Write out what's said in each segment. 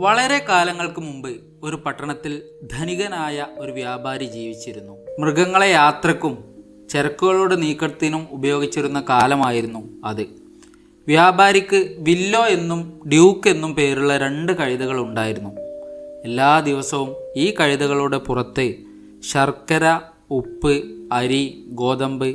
വളരെ കാലങ്ങൾക്ക് മുമ്പ് ഒരു പട്ടണത്തിൽ ധനികനായ ഒരു വ്യാപാരി ജീവിച്ചിരുന്നു. മൃഗങ്ങളെ യാത്രക്കും ചരക്കുകളുടെ നീക്കത്തിനും ഉപയോഗിച്ചിരുന്ന കാലമായിരുന്നു അത്. വ്യാപാരിക്ക് വില്ലോ എന്നും ഡ്യൂക്ക് എന്നും പേരുള്ള 2 കഴുതകൾ ഉണ്ടായിരുന്നു. എല്ലാ ദിവസവും ഈ കഴുതകളുടെ പുറത്ത് ശർക്കര, ഉപ്പ്, അരി, ഗോതമ്പ്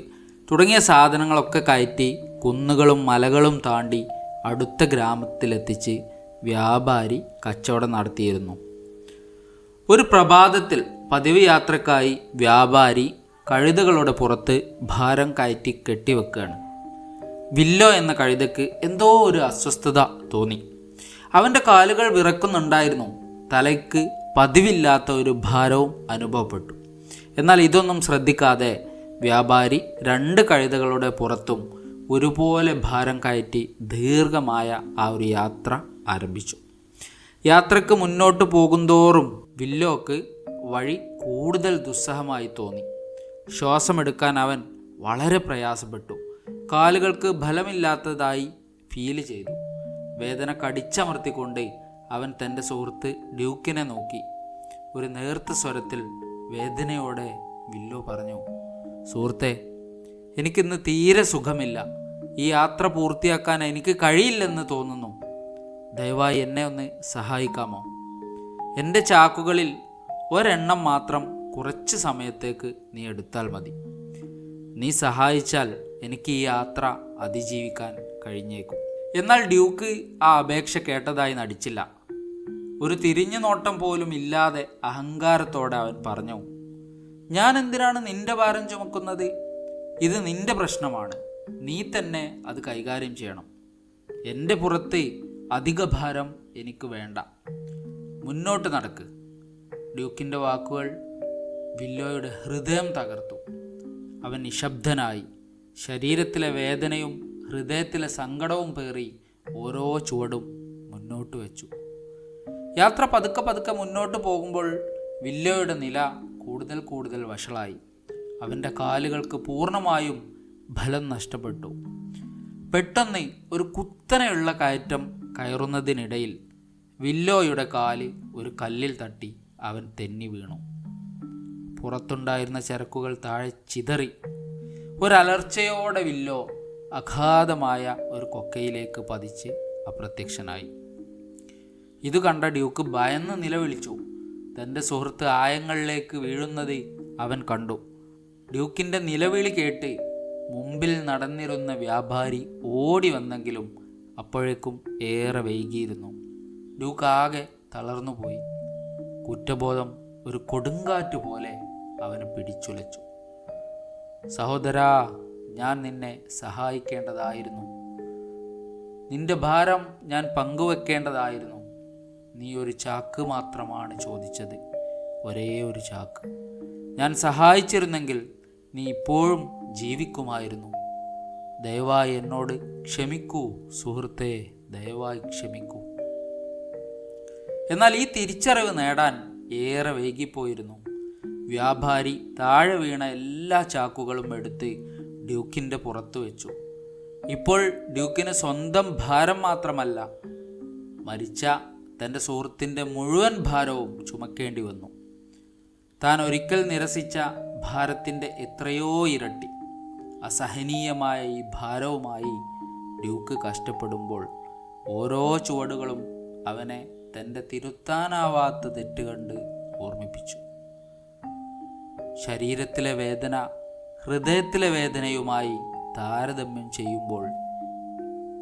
തുടങ്ങിയ സാധനങ്ങളൊക്കെ കയറ്റി കുന്നുകളും മലകളും താണ്ടി അടുത്ത ഗ്രാമത്തിലെത്തിച്ച് വ്യാപാരി കച്ചവടം നടത്തിയിരുന്നു. ഒരു പ്രഭാതത്തിൽ പതിവ് യാത്രക്കായി വ്യാപാരി കഴുതകളുടെ പുറത്ത് ഭാരം കയറ്റി കെട്ടിവെക്കുകയാണ്. വില്ലോ എന്ന കഴുതയ്ക്ക് എന്തോ ഒരു അസ്വസ്ഥത തോന്നി. അവൻ്റെ കാലുകൾ വിറക്കുന്നുണ്ടായിരുന്നു. തലയ്ക്ക് പതിവില്ലാത്ത ഒരു ഭാരവും അനുഭവപ്പെട്ടു. എന്നാൽ ഇതൊന്നും ശ്രദ്ധിക്കാതെ വ്യാപാരി 2 കഴുതകളുടെ പുറത്തും ഒരുപോലെ ഭാരം കയറ്റി ദീർഘമായ ആ ഒരു യാത്ര ആരംഭിച്ചു. യാത്രക്ക് മുന്നോട്ട് പോകുന്തോറും വില്ലോക്ക് വഴി കൂടുതൽ ദുസ്സഹമായി തോന്നി. ശ്വാസമെടുക്കാൻ അവൻ വളരെ പ്രയാസപ്പെട്ടു. കാലുകൾക്ക് ബലമില്ലാത്തതായി ഫീൽ ചെയ്തു. വേദന കടിച്ചമർത്തിക്കൊണ്ട് അവൻ തൻ്റെ സുഹൃത്ത് ഡ്യൂക്കിനെ നോക്കി. ഒരു നേർത്ത സ്വരത്തിൽ വേദനയോടെ വില്ലോ പറഞ്ഞു, "സുഹൃത്തെ, എനിക്കിന്ന് തീരെ സുഖമില്ല. ഈ യാത്ര പൂർത്തിയാക്കാൻ എനിക്ക് കഴിയില്ലെന്ന് തോന്നുന്നു. ദയവായി എന്നെ ഒന്ന് സഹായിക്കാമോ? എൻ്റെ ചാക്കുകളിൽ ഒരെണ്ണം മാത്രം കുറച്ച് സമയത്തേക്ക് നീ എടുത്താൽ മതി. നീ സഹായിച്ചാൽ എനിക്ക് ഈ യാത്ര അതിജീവിക്കാൻ കഴിഞ്ഞേക്കും." എന്നാൽ ഡ്യൂക്ക് ആ അപേക്ഷ കേട്ടതായി നടിച്ചില്ല. ഒരു തിരിഞ്ഞു നോട്ടം പോലും ഇല്ലാതെ അഹങ്കാരത്തോടെ അവൻ പറഞ്ഞു, "ഞാൻ എന്തിനാണ് നിന്റെ ഭാരം ചുമക്കുന്നത്? ഇത് നിന്റെ പ്രശ്നമാണ്. നീ തന്നെ അത് കൈകാര്യം ചെയ്യണം. എൻ്റെ പുറത്ത് അധിക ഭാരം എനിക്ക് വേണ്ട. മുന്നോട്ട് നടക്ക്." ഡ്യൂക്കിൻ്റെ വാക്കുകൾ വില്ലോയുടെ ഹൃദയം തകർത്തു. അവൻ നിശബ്ദനായി. ശരീരത്തിലെ വേദനയും ഹൃദയത്തിലെ സങ്കടവും പേറി ഓരോ ചുവടും മുന്നോട്ട് വെച്ചു. യാത്ര പതുക്കെ പതുക്കെ മുന്നോട്ട് പോകുമ്പോൾ വില്ലോയുടെ നില കൂടുതൽ കൂടുതൽ വഷളായി. അവൻ്റെ കാലുകൾക്ക് പൂർണ്ണമായും ബലം നഷ്ടപ്പെട്ടു. പെട്ടെന്ന് ഒരു കുത്തനെയുള്ള കയറ്റം കയറുന്നതിനിടയിൽ വില്ലോയുടെ കാല് ഒരു കല്ലിൽ തട്ടി അവൻ തെന്നി വീണു. പുറത്തുണ്ടായിരുന്ന ചരക്കുകൾ താഴെ ചിതറി. ഒരലർച്ചയോടെ വില്ലോ അഗാധമായ ഒരു കൊക്കയിലേക്ക് പതിച്ച് അപ്രത്യക്ഷനായി. ഇത് കണ്ട ഡ്യൂക്ക് ഭയന്ന് നിലവിളിച്ചു. തൻ്റെ സുഹൃത്ത് ആയങ്ങളിലേക്ക് വീഴുന്നത് അവൻ കണ്ടു. ഡ്യൂക്കിൻ്റെ നിലവിളി കേട്ട് മുമ്പിൽ നടന്നിരുന്ന വ്യാപാരി ഓടി വന്നെങ്കിലും അപ്പോഴേക്കും ഏറെ വൈകിയിരുന്നു. ഡ്യൂക്ക് ആകെ തളർന്നുപോയി. കുറ്റബോധം ഒരു കൊടുങ്കാറ്റ് പോലെ അവന് പിടിച്ചുലച്ചു. "സഹോദരാ, ഞാൻ നിന്നെ സഹായിക്കേണ്ടതായിരുന്നു. നിന്റെ ഭാരം ഞാൻ പങ്കുവെക്കേണ്ടതായിരുന്നു. നീ ഒരു ചാക്ക് മാത്രമാണ് ചോദിച്ചത്, ഒരേ ഒരു ചാക്ക്. ഞാൻ സഹായിച്ചിരുന്നെങ്കിൽ നീ ഇപ്പോഴും ജീവിക്കുമായിരുന്നു. ദയവായി എന്നോട് ക്ഷമിക്കൂ സുഹൃത്തേ, ദയവായി ക്ഷമിക്കൂ." എന്നാൽ ഈ തിരിച്ചറിവ് നേടാൻ ഏറെ വൈകിപ്പോയിരുന്നു. വ്യാപാരി താഴെ വീണ എല്ലാ ചാക്കുകളും എടുത്ത് ഡ്യൂക്കിൻ്റെ പുറത്തു വെച്ചു. ഇപ്പോൾ ഡ്യൂക്കിന് സ്വന്തം ഭാരം മാത്രമല്ല, മരിച്ച തൻ്റെ സുഹൃത്തിൻ്റെ മുഴുവൻ ഭാരവും ചുമക്കേണ്ടി വന്നു. താൻ ഒരിക്കൽ നിരസിച്ച ഭാരത്തിൻ്റെ എത്രയോ ഇരട്ടി. അസഹനീയമായ ഈ ഭാരവുമായി ഡ്യൂക്ക് കഷ്ടപ്പെടുമ്പോൾ ഓരോ ചുവടുകളും അവനെ തൻ്റെ തിരുത്താനാവാത്ത തെറ്റ് കണ്ട് ഓർമ്മിപ്പിച്ചു. ശരീരത്തിലെ വേദന ഹൃദയത്തിലെ വേദനയുമായി താരതമ്യം ചെയ്യുമ്പോൾ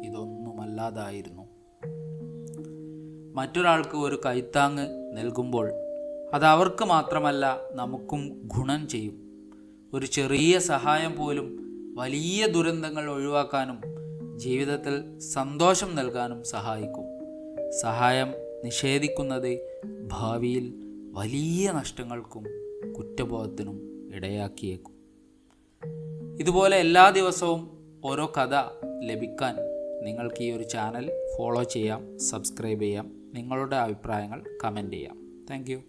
ഇതൊന്നുമല്ലാതായിരുന്നു. മറ്റൊരാൾക്ക് ഒരു കൈത്താങ്ങ് നൽകുമ്പോൾ അത് അവർക്ക് മാത്രമല്ല നമുക്കും ഗുണം ചെയ്യും. ഒരു ചെറിയ സഹായം പോലും വലിയ ദുരന്തങ്ങൾ ഒഴിവാക്കാനും ജീവിതത്തിൽ സന്തോഷം നൽകാനും സഹായിക്കും. സഹായം നിഷേധിക്കുന്നത് ഭാവിയിൽ വലിയ നഷ്ടങ്ങൾക്കും കുറ്റബോധത്തിനും ഇടയാക്കിയേക്കും. ഇതുപോലെ എല്ലാ ദിവസവും ഓരോ കഥ ലഭിക്കാൻ നിങ്ങൾക്ക് ഈ ഒരു ചാനൽ ഫോളോ ചെയ്യാം, സബ്സ്ക്രൈബ് ചെയ്യാം, നിങ്ങളുടെ അഭിപ്രായങ്ങൾ കമൻറ്റ് ചെയ്യാം. Thank you.